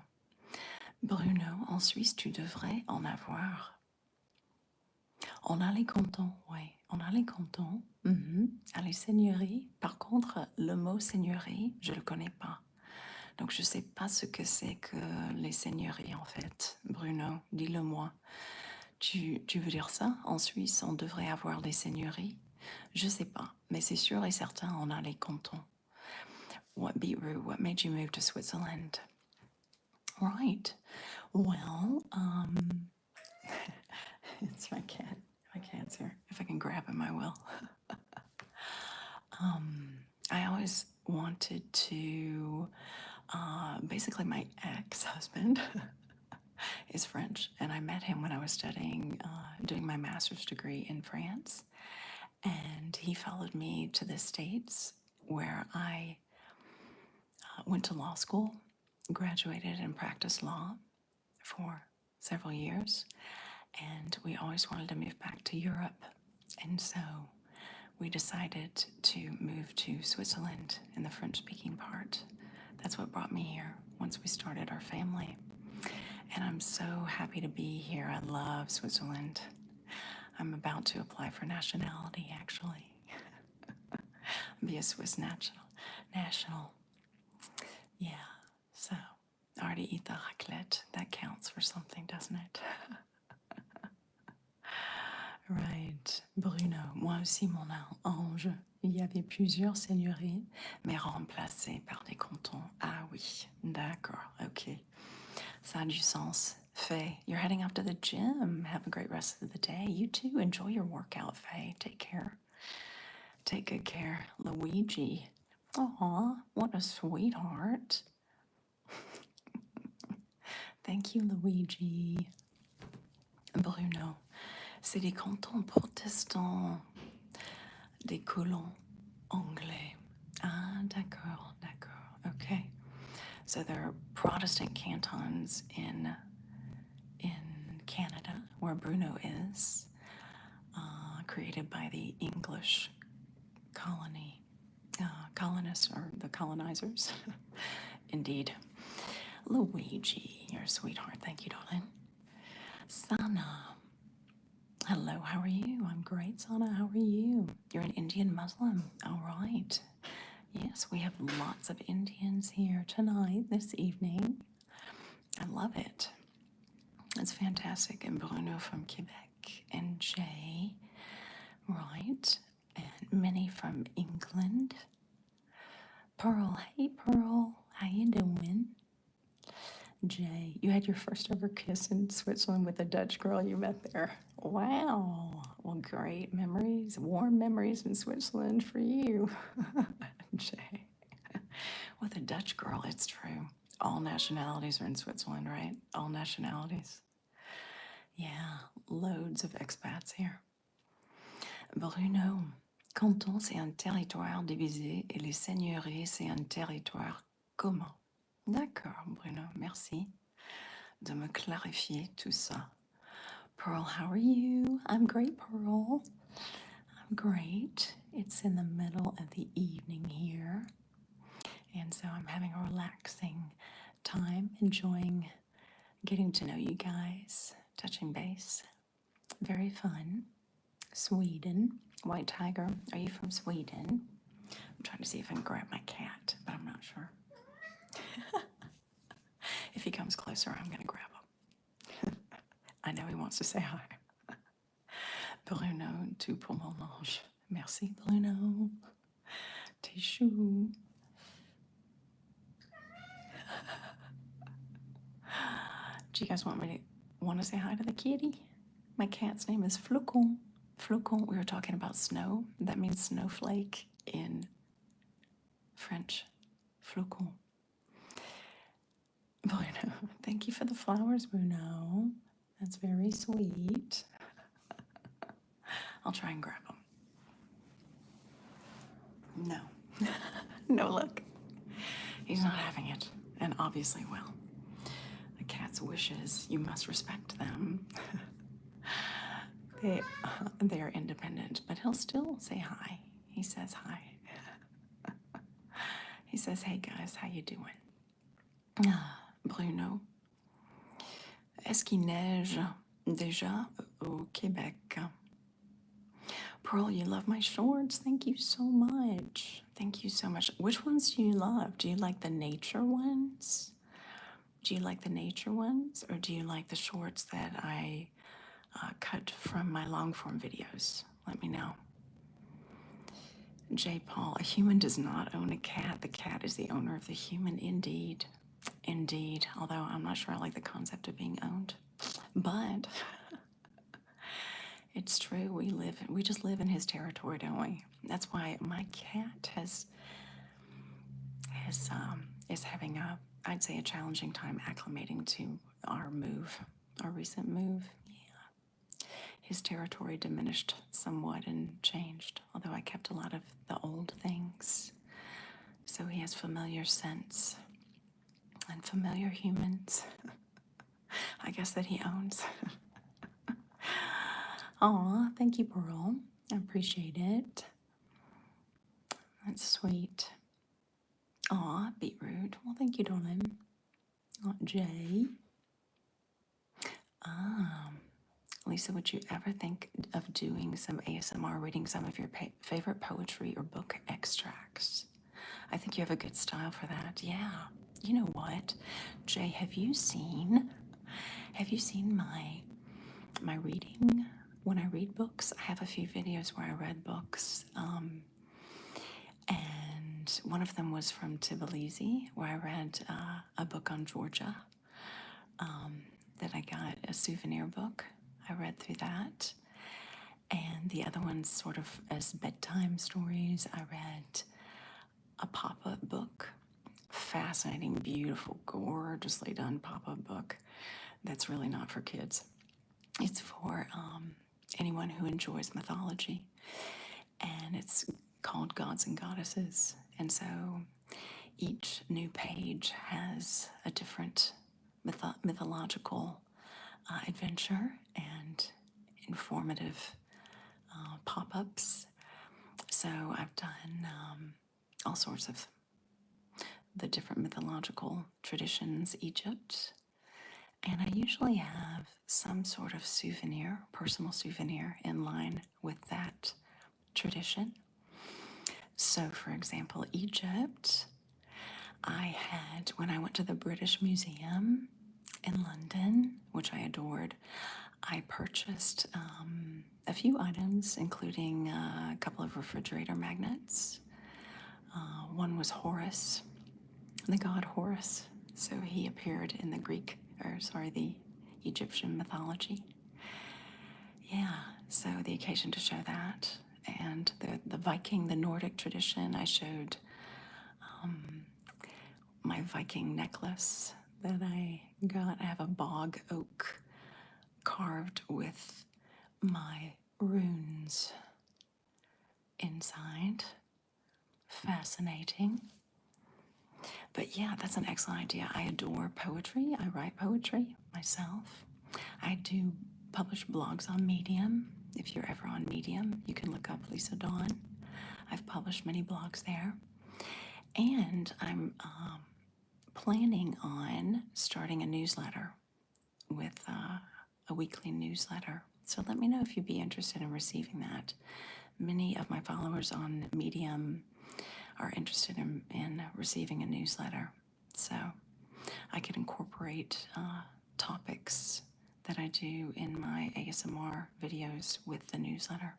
Bruno, en Suisse, tu devrais en avoir. On a les cantons, oui. On a les cantons. À les seigneuries. Par contre, le mot seigneurie, je ne le connais pas. Donc, je ne sais pas ce que c'est que les seigneuries, en fait. Bruno, dis-le-moi. Tu veux dire ça? En Suisse, on devrait avoir des seigneuries? Je ne sais pas, mais c'est sûr et certain, on a les cantons. What beetroot? What made you move to Switzerland? Right. Well, it's my cat. My cat's here. If I can grab him, I will. I always wanted to, basically my ex-husband is French, and I met him when I was studying, doing my master's degree in France. And he followed me to the States, where I went to law school, graduated and practiced law for several years. And we always wanted to move back to Europe. And so we decided to move to Switzerland in the French-speaking part. That's what brought me here once we started our family. And I'm so happy to be here. I love Switzerland. I'm about to apply for nationality, actually. Be a Swiss national. Yeah, so I already eat the raclette. That counts for something, doesn't it? Right. Bruno, moi aussi, mon ange. Il y avait plusieurs seigneuries, mais remplacées par des cantons. Ah oui, d'accord, ok. Ça a du sens. Faye, you're heading off to the gym. Have a great rest of the day. You too. Enjoy your workout, Faye. Take care. Take good care. Luigi. Aw, what a sweetheart. Thank you, Luigi. Bruno. C'est des cantons protestants, des colons anglais. Ah, d'accord, d'accord. Okay. So there are Protestant cantons in Canada, where Bruno is, created by the English colonists or the colonizers. Indeed. Luigi, you're a sweetheart. Thank you, darling. Sana. Hello, how are you? I'm great, Sana. How are you? You're an Indian Muslim. All right. Yes, we have lots of Indians here tonight, this evening. I love it. It's fantastic. And Bruno from Quebec, and Jay, right? And Minnie from England. Pearl, hey Pearl, how you doing? Jay, you had your first ever kiss in Switzerland with a Dutch girl you met there. Wow. Well, great memories, warm memories in Switzerland for you. Jay. With a Dutch girl, it's true. All nationalities are in Switzerland, right? All nationalities. Yeah, loads of expats here. Bruno, canton, c'est un territoire divisé et les seigneuries, c'est un territoire commun. D'accord, Bruno, merci de me clarifier tout ça. Pearl, how are you? I'm great, Pearl. I'm great. It's in the middle of the evening here, and so I'm having a relaxing time, enjoying getting to know you guys, touching base. Very fun. Sweden. White Tiger, are you from Sweden? I'm trying to see if I can grab my cat, but I'm not sure. If he comes closer, I'm going to grab him. I know he wants to say hi. Bruno, tout pour mon ange. Merci, Bruno. Tes choux. Do you guys want to say hi to the kitty? My cat's name is Flocon. Flocon, we were talking about snow. That means snowflake in French. Flocon. Bruno, thank you for the flowers, Bruno. That's very sweet. I'll try and grab them. No. No luck. He's not having it, and obviously will. A cat's wishes, you must respect them. They are independent, but he'll still say hi. He says hi. He says, hey guys, how you doing? Bruno, est-ce qu'il neige déjà au Québec? Pearl, you love my shorts. Thank you so much. Thank you so much. Which ones do you love? Do you like the nature ones? Do you like the nature ones? Or do you like the shorts that I cut from my long form videos? Let me know. J. Paul, a human does not own a cat. The cat is the owner of the human, indeed. Indeed. Although I'm not sure I like the concept of being owned. But it's true. We just live in his territory, don't we? That's why my cat is having I'd say a challenging time acclimating to our recent move. Yeah. His territory diminished somewhat and changed, although I kept a lot of the old things. So he has familiar scents and familiar humans, I guess, that he owns. Aw, thank you, Pearl. I appreciate it. That's sweet. Aw, beetroot. Well, thank you, darling. Jay. Lisa, would you ever think of doing some ASMR, reading some of your favorite poetry or book extracts? I think you have a good style for that. Yeah. You know what, Jay? Have you seen my reading? When I read books, I have a few videos where I read books, and one of them was from Tbilisi, where I read a book on Georgia that I got, a souvenir book. I read through that. And the other ones sort of as bedtime stories. I read a pop-up book fascinating, beautiful, gorgeously done pop-up book that's really not for kids. It's for anyone who enjoys mythology, and it's called Gods and Goddesses. And so each new page has a different mythological adventure and informative pop-ups. So I've done all sorts of the different mythological traditions, Egypt, and I usually have some sort of souvenir, personal souvenir, in line with that tradition. So, for example, Egypt, I had, when I went to the British Museum in London, which I adored, I purchased a few items, including a couple of refrigerator magnets. One was Horus, the god Horus. So he appeared in the Egyptian mythology. Yeah, so the occasion to show that. And the Viking, the Nordic tradition, I showed my Viking necklace that I got. I have a bog oak carved with my runes inside. Fascinating. But yeah, that's an excellent idea. I adore poetry. I write poetry myself. I do publish blogs on Medium. If you're ever on Medium, you can look up Lisa Dawn. I've published many blogs there. And I'm planning on starting a newsletter with a weekly newsletter. So let me know if you'd be interested in receiving that. Many of my followers on Medium are interested in receiving a newsletter. So I could incorporate topics that I do in my ASMR videos with the newsletter.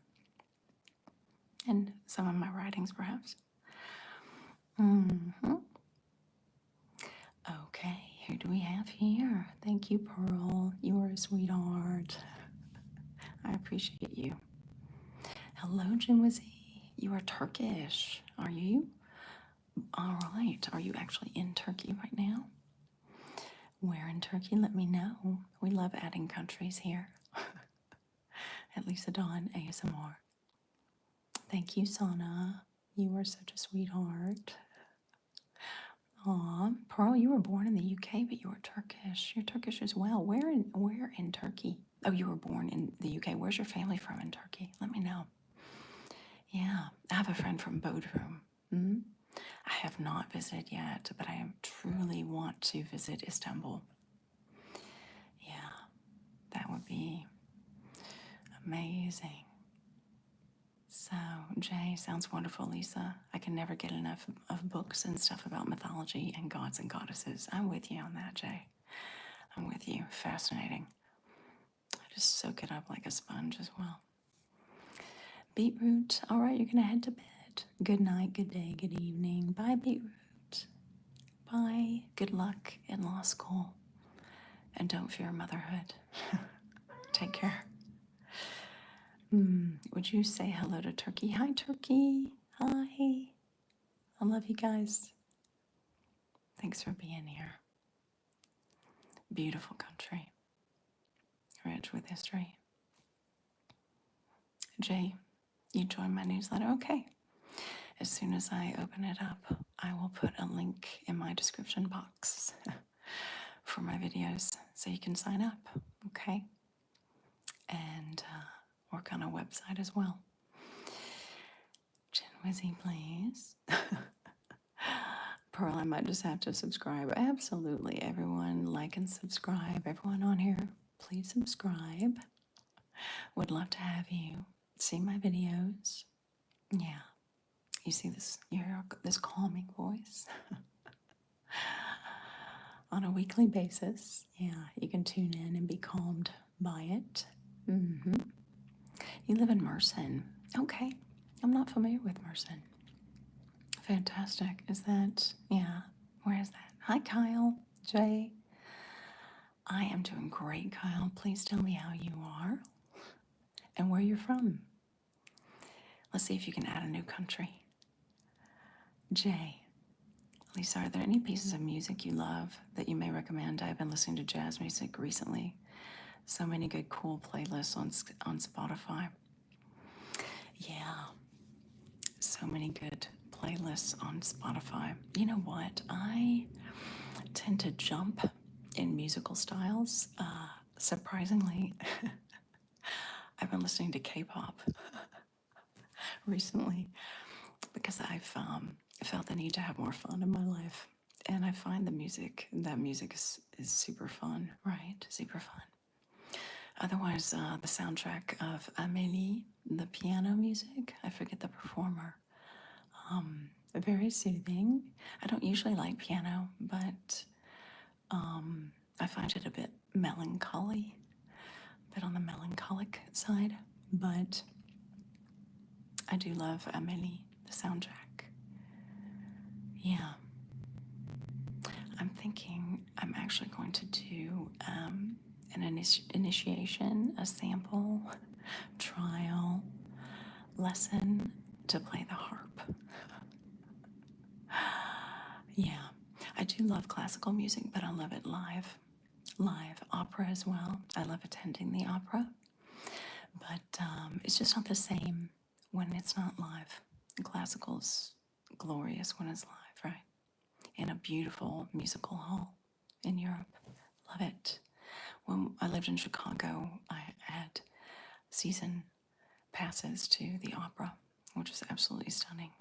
And some of my writings, perhaps. Okay, who do we have here? Thank you, Pearl. You are a sweetheart. I appreciate you. Hello, Jinwazi. You are Turkish, are you? All right. Are you actually in Turkey right now? Where in Turkey? Let me know. We love adding countries here. At Lisa Dawn ASMR. Thank you, Sana. You are such a sweetheart. Aw, Pearl, you were born in the UK, but you are Turkish. You're Turkish as well. Where in Turkey? Oh, you were born in the UK. Where's your family from in Turkey? Let me know. Yeah, I have a friend from Bodrum. I have not visited yet, but I truly want to visit Istanbul. Yeah, that would be amazing. So, Jay, sounds wonderful, Lisa. I can never get enough of books and stuff about mythology and gods and goddesses. I'm with you on that, Jay. I'm with you. Fascinating. I just soak it up like a sponge as well. Beetroot. All right, you're going to head to bed. Good night, good day, good evening. Bye, Beetroot. Bye. Good luck in law school. And don't fear motherhood. Take care. Would you say hello to Turkey? Hi, Turkey. Hi. I love you guys. Thanks for being here. Beautiful country. Rich with history. Jay, you join my newsletter? Okay. As soon as I open it up, I will put a link in my description box for my videos so you can sign up, okay? And work on a website as well. Jinwizzy, please. Pearl, I might just have to subscribe. Absolutely, everyone, like and subscribe. Everyone on here, please subscribe. Would love to have you see my videos. Yeah. You see this, you hear this calming voice on a weekly basis. Yeah, you can tune in and be calmed by it. You live in Mersin. Okay, I'm not familiar with Mersin. Fantastic. Is that, yeah, where is that? Hi, Kyle, Jay. I am doing great, Kyle. Please tell me how you are and where you're from. Let's see if you can add a new country. Jay, Lisa, are there any pieces of music you love that you may recommend? I've been listening to jazz music recently. So many good, cool playlists on Spotify. Yeah, so many good playlists on Spotify. You know what? I tend to jump in musical styles. Surprisingly, I've been listening to K-pop recently because I've felt the need to have more fun in my life. And I find that music is super fun, right? Super fun. Otherwise, the soundtrack of Amélie, the piano music, I forget the performer, very soothing. I don't usually like piano, but I find it a bit melancholy, a bit on the melancholic side. But I do love Amélie, the soundtrack. Yeah. I'm thinking I'm actually going to do an initiation, a sample, trial lesson to play the harp. Yeah, I do love classical music, but I love it live. Live opera as well. I love attending the opera, but it's just not the same when it's not live. Classical's glorious when it's live, right? In a beautiful musical hall in Europe. Love it. When I lived in Chicago, I had season passes to the opera, which was absolutely stunning.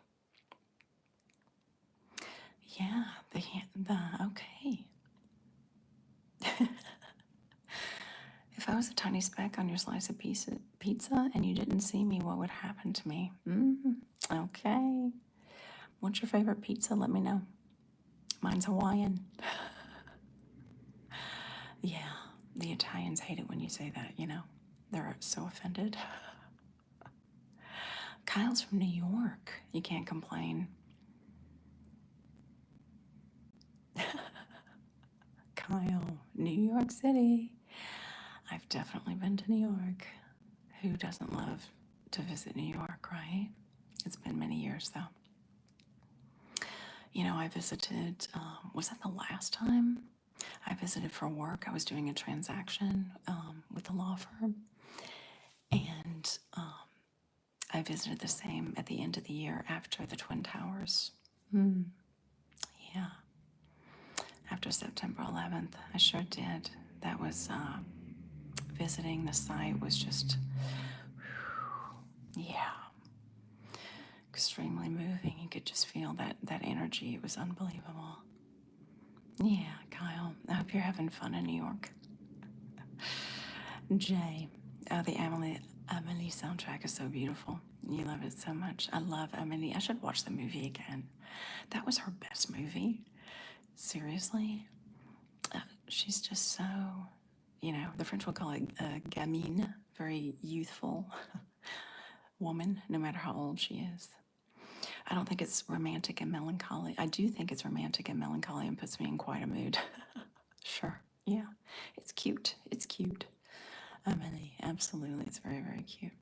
Yeah, okay. If I was a tiny speck on your slice of pizza and you didn't see me, what would happen to me? Okay. What's your favorite pizza? Let me know. Mine's Hawaiian. Yeah, the Italians hate it when you say that, you know. They're so offended. Kyle's from New York. You can't complain. Kyle, New York City. I've definitely been to New York. Who doesn't love to visit New York, right? It's been many years, though. You know, I visited, was that the last time? I visited for work. I was doing a transaction with a law firm. And I visited the same at the end of the year after the Twin Towers. Yeah. After September 11th, I sure did. That was visiting the site was just, yeah, extremely moving. You could just feel that energy. It was unbelievable. Yeah, Kyle, I hope you're having fun in New York. Jay, the Amelie soundtrack is so beautiful. You love it so much. I love Amelie. I should watch the movie again. That was her best movie. Seriously. She's just so, you know, the French will call it gamine, very youthful woman, no matter how old she is. I don't think it's romantic and melancholy. I do think it's romantic and melancholy and puts me in quite a mood. Sure. Yeah. It's cute. It's cute. Amelie, absolutely. It's very, very cute.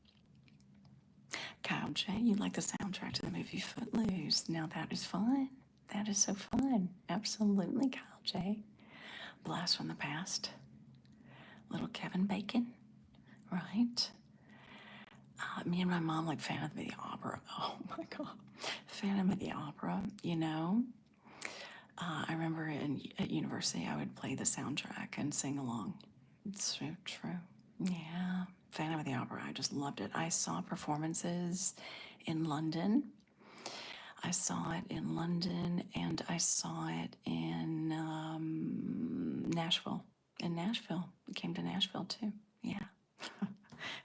Kyle J, you like the soundtrack to the movie Footloose. Now that is fun. That is so fun. Absolutely, Kyle J. Blast from the past. Little Kevin Bacon, right? Me and my mom like Phantom of the Opera. Oh my God. Phantom of the Opera, you know? I remember at university I would play the soundtrack and sing along. It's so true. Yeah. Phantom of the Opera, I just loved it. I saw performances in London. I saw it in London and I saw it in Nashville. In Nashville. We came to Nashville too. Yeah.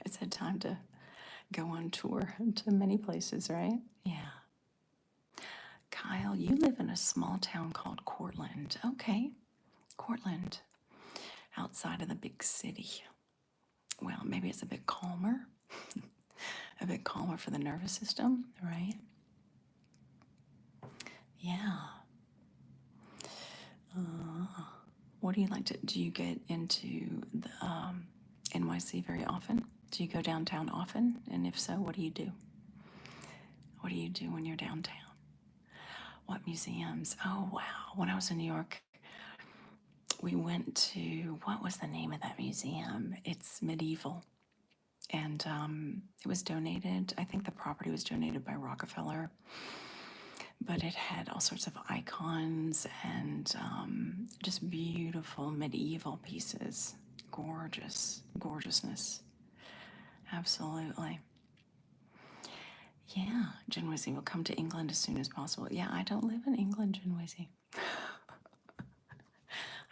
It's had time to go on tour to many places, right? Yeah. Kyle, you live in a small town called Cortland. Okay. Cortland. Outside of the big city. Well, maybe it's a bit calmer. A bit calmer for the nervous system, right? Yeah. What do you like to, do you get into the NYC very often? Do you go downtown often? And if so, what do you do? What do you do when you're downtown? What museums? Oh, wow. When I was in New York, we went to, what was the name of that museum? It's medieval. And it was donated. I think the property was donated by Rockefeller, but it had all sorts of icons and just beautiful medieval pieces. Gorgeous, gorgeousness. Absolutely. Yeah, Jinwizi will come to England as soon as possible. Yeah, I don't live in England, Jinwizi.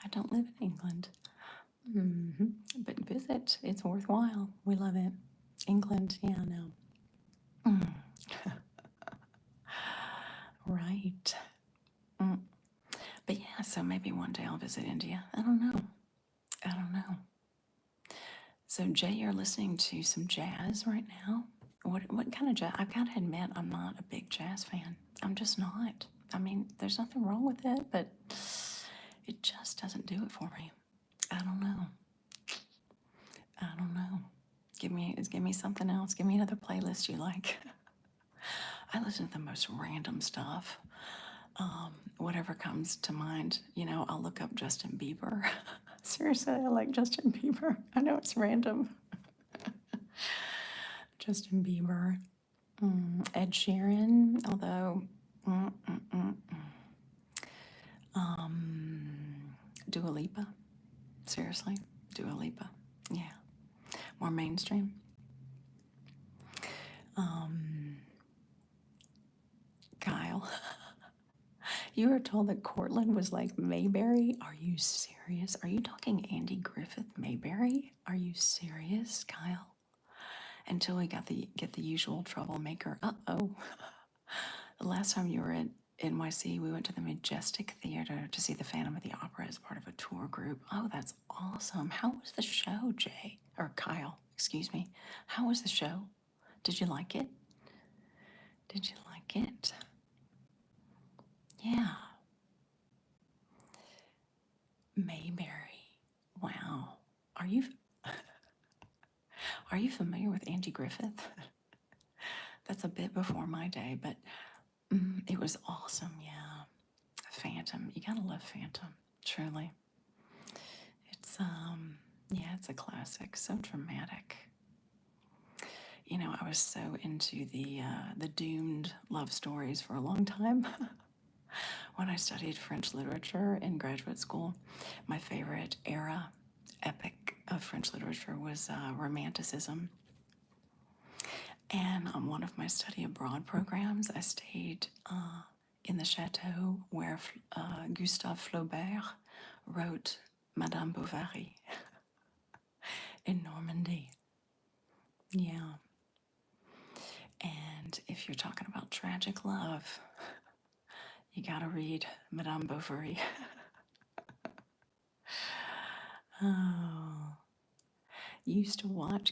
I don't live in England. But visit, it's worthwhile. We love it. England, yeah, no. Right. But yeah, so maybe one day I'll visit India. I don't know. I don't know. So Jay, you're listening to some jazz right now. What kind of jazz? I've got to admit, I'm not a big jazz fan. I'm just not. I mean, there's nothing wrong with it, but it just doesn't do it for me. I don't know. I don't know. Give me something else. Give me another playlist you like. I listen to the most random stuff. Whatever comes to mind. You know, I'll look up Justin Bieber. Seriously, I like Justin Bieber. I know it's random. Justin Bieber. Ed Sheeran, although Dua Lipa. Seriously, Dua Lipa. Yeah. More mainstream. Kyle. You were told that Cortland was like Mayberry? Are you serious? Are you talking Andy Griffith Mayberry? Are you serious, Kyle? Until we get the usual troublemaker. Uh-oh. The last time you were at NYC, we went to the Majestic Theater to see the Phantom of the Opera as part of a tour group. Oh, that's awesome. How was the show, Jay? Or Kyle, excuse me. How was the show? Did you like it? Did you like it? Yeah. Mayberry. Wow. Are you familiar with Andy Griffith? That's a bit before my day, but it was awesome. Yeah. Phantom. You gotta love Phantom. Truly. It's yeah, it's a classic. So dramatic. You know, I was so into the doomed love stories for a long time. When I studied French literature in graduate school, my favorite epic of French literature was Romanticism. And on one of my study abroad programs, I stayed in the chateau where Gustave Flaubert wrote Madame Bovary in Normandy. Yeah. And if you're talking about tragic love, you gotta read Madame Bovary. Oh.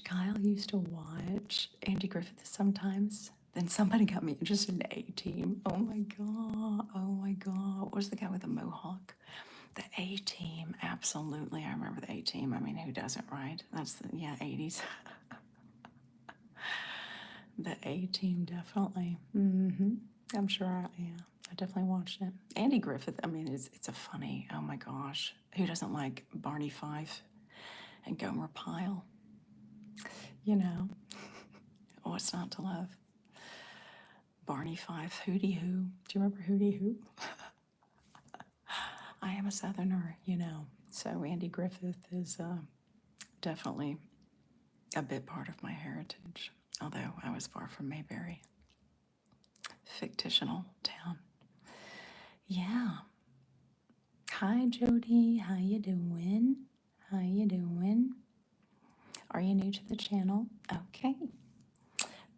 Kyle used to watch Andy Griffith sometimes. Then somebody got me interested in A-Team. Oh my God. Oh my God. What was the guy with the mohawk? The A-Team. Absolutely. I remember the A-Team. I mean, who doesn't, right? That's the, 80s. The A-Team, definitely. I'm sure, I definitely watched it. Andy Griffith, I mean, it's a funny, oh my gosh. Who doesn't like Barney Fife and Gomer Pyle? You know, what's not to love? Barney Fife, Hootie Hoo. Do you remember Hootie Hoo? I am a Southerner, you know. So Andy Griffith is definitely a bit part of my heritage, although I was far from Mayberry. Fictional town. Yeah. Hi, Jody. How you doing? How you doing? Are you new to the channel? Okay.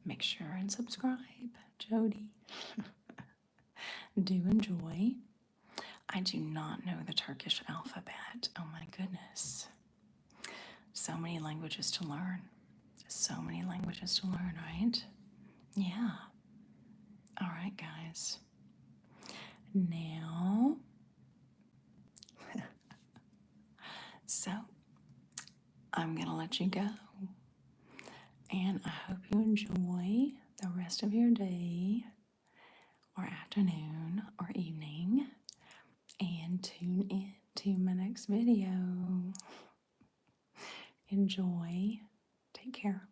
Make sure and subscribe, Jody. Do enjoy. I do not know the Turkish alphabet. Oh my goodness. So many languages to learn. So many languages to learn, right? Yeah. All right, guys. Now, so I'm going to let you go. And I hope you enjoy the rest of your day. or afternoon or evening, and tune in to my next video. Enjoy. Take care.